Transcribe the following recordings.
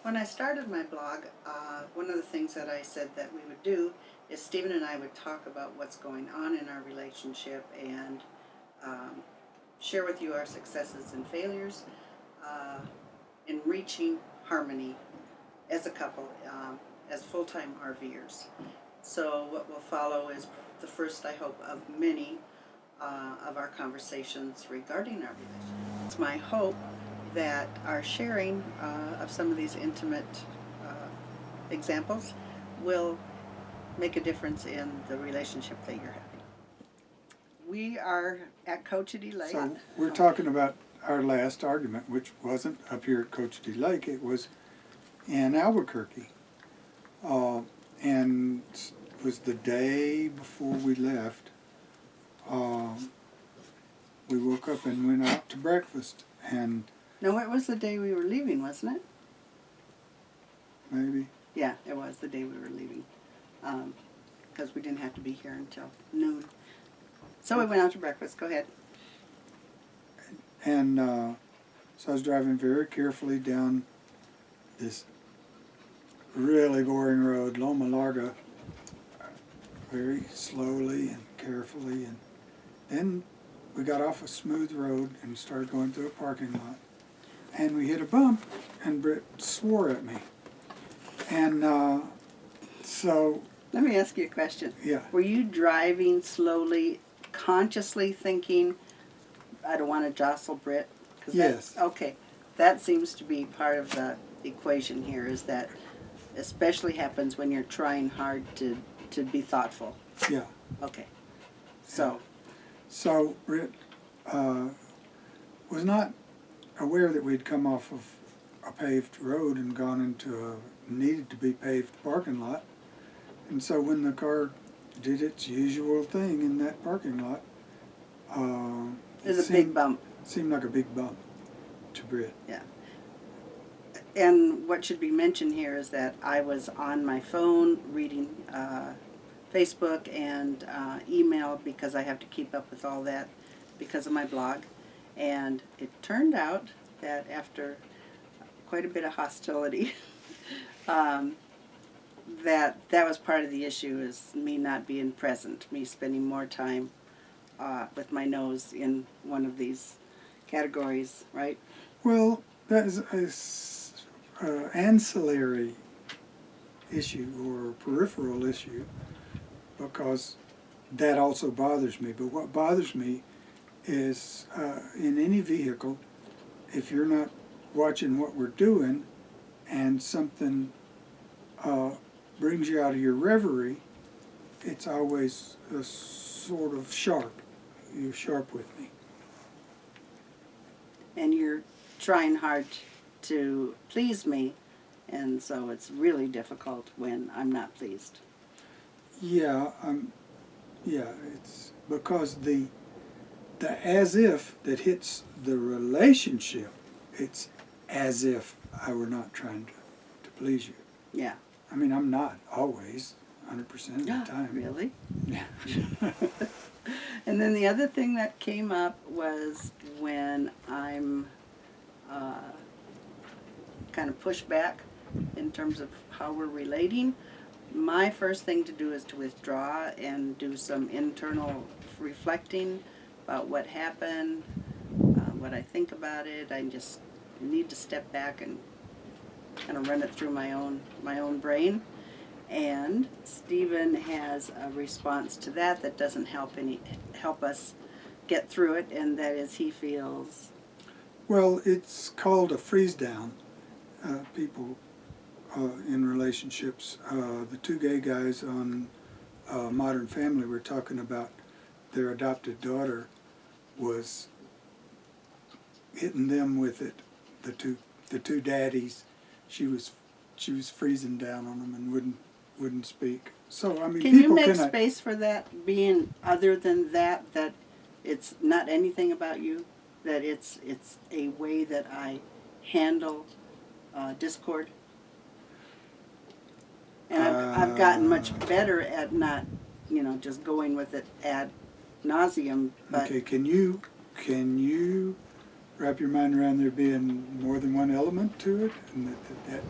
When I started my blog, one of the things that I said that we would do is Stephen and I would talk about what's going on in our relationship and um, share with you our successes and failures in reaching harmony as a couple, as full-time RVers. So what will follow is the first, I hope, of many of our conversations regarding our relationship. It's my hope that our sharing of some of these intimate examples will make a difference in the relationship that you're having. We are at Cochiti Lake. So we're talking about our last argument, which wasn't up here at Cochiti Lake. It was in Albuquerque. And it was the day before we left. We woke up and went out to breakfast, and No, it was the day we were leaving, wasn't it? maybe, Yeah, it was the day we were leaving, because we didn't have to be here until noon. So we went out to breakfast. Go ahead. and so I was driving very carefully down this really boring road, Loma Larga, very slowly and carefully, and then we got off a smooth road and started going through a parking lot, and we hit a bump, and Britt swore at me, and so Let me ask you a question. yeah, Were you driving slowly, consciously thinking, I don't want to jostle Britt? Yes. Okay. That seems to be part of the equation here, is that especially happens when you're trying hard to be thoughtful. yeah. Okay. So, So Britt was not aware that we'd come off of a paved road and gone into a needed to be paved parking lot. And so when the car did its usual thing in that parking lot, there's a big bump. Seemed like a big bump to Britt. Yeah. And what should be mentioned here is that I was on my phone reading Facebook and email, because I have to keep up with all that because of my blog. And it turned out that after quite a bit of hostility, that was part of the issue, is me not being present, me spending more time with my nose in one of these categories, right? Well, that is an ancillary issue or peripheral issue, because that also bothers me. But what bothers me is in any vehicle, if you're not watching what we're doing and something brings you out of your reverie, it's always a sort of sharp. You're sharp with me. And you're trying hard to please me, and so it's really difficult when I'm not pleased. Yeah, it's because the as if that hits the relationship, it's as if I were not trying to please you. Yeah. I mean, I'm not always, 100% of the time. Really? Yeah. And then the other thing that came up was when I'm kind of pushed back in terms of how we're relating. My first thing to do is to withdraw and do some internal reflecting about what happened, what I think about it. I just need to step back and kind of run it through my own brain. And Stephen has a response to that doesn't help us get through it, and that is he feels. Well, it's called a freeze down. People in relationships, the two gay guys on Modern Family were talking about their adopted daughter was hitting them with it. The two daddies, she was freezing down on them and wouldn't speak. So I mean, Can you people make cannot, space for that being other than that it's not anything about you, that it's a way that I handle discord? And I've gotten much better at not, just going with it ad nauseum. But okay, can you wrap your mind around there being more than one element to it, and that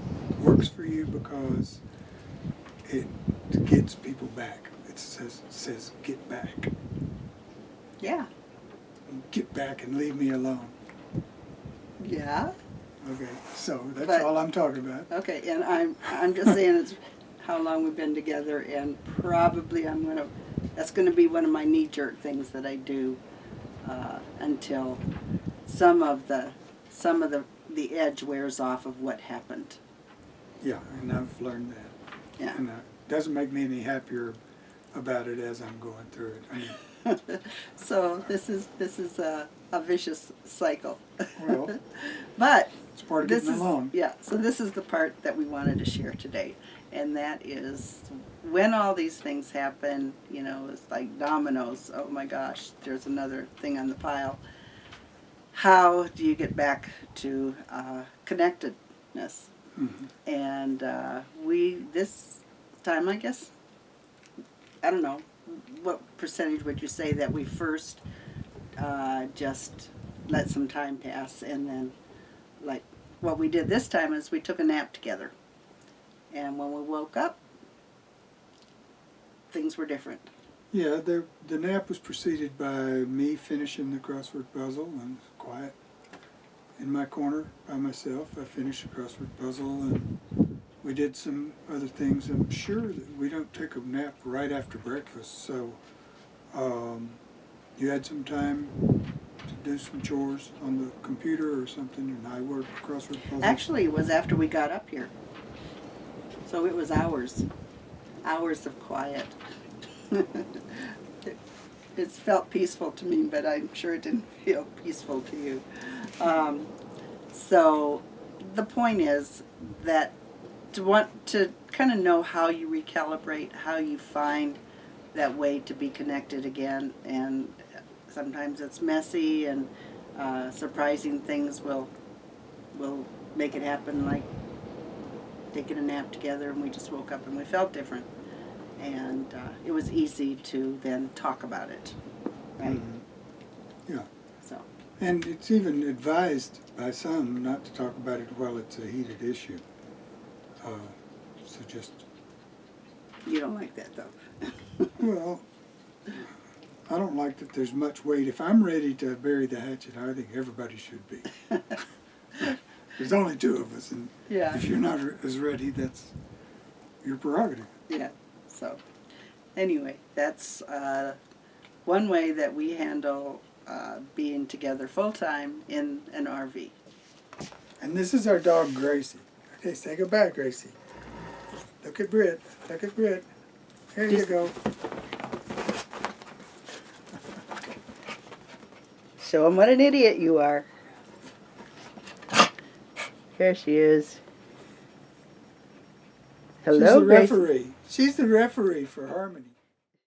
works for you because it gets people back. It says get back. Yeah. Get back and leave me alone. Yeah. Okay, so that's But- all I'm talking about. Okay, and I'm just saying it's how long we've been together, and probably that's gonna be one of my knee-jerk things that I do until some of the edge wears off of what happened. Yeah, and I've learned that. Yeah. And it doesn't make me any happier about it as I'm going through it. I mean, So this is a vicious cycle. well, But it's part of this getting is along. yeah. So this is the part that we wanted to share today, and that is when all these things happen. You know, it's like dominoes. Oh my gosh, there's another thing on the pile. How do you get back to connectedness? Mhm. And this time, I guess, I don't know, what percentage would you say that we first just let some time pass, and then, like, what we did this time is we took a nap together. And when we woke up, things were different. Yeah, the nap was preceded by me finishing the crossword puzzle, and quiet in my corner by myself. I finished the crossword puzzle, and we did some other things. I'm sure that we don't take a nap right after breakfast, so you had some time to do some chores on the computer or something, and I worked crossword puzzle. Actually, it was after we got up here. So it was hours of quiet. It's felt peaceful to me, but I'm sure it didn't feel peaceful to you. So the point is that to want to kind of know how you recalibrate, how you find that way to be connected again, and sometimes it's messy, and surprising things will make it happen, like taking a nap together and we just woke up and we felt different. And it was easy to then talk about it, right? Mhm. Yeah. So, And it's even advised by some not to talk about it while it's a heated issue. So just, you don't like that though. well, I don't like that there's much weight. If I'm ready to bury the hatchet, I think everybody should be. There's only two of us, and Yeah. if you're not as ready, that's your prerogative. Yeah. So, anyway, that's one way that we handle being together full time in an RV. And this is our dog, Gracie. Okay, say goodbye, Gracie. Look at Britt. Look at Britt. Here you go. Show him what an idiot you are. Here she is. She's the referee. She's the referee for Harmony.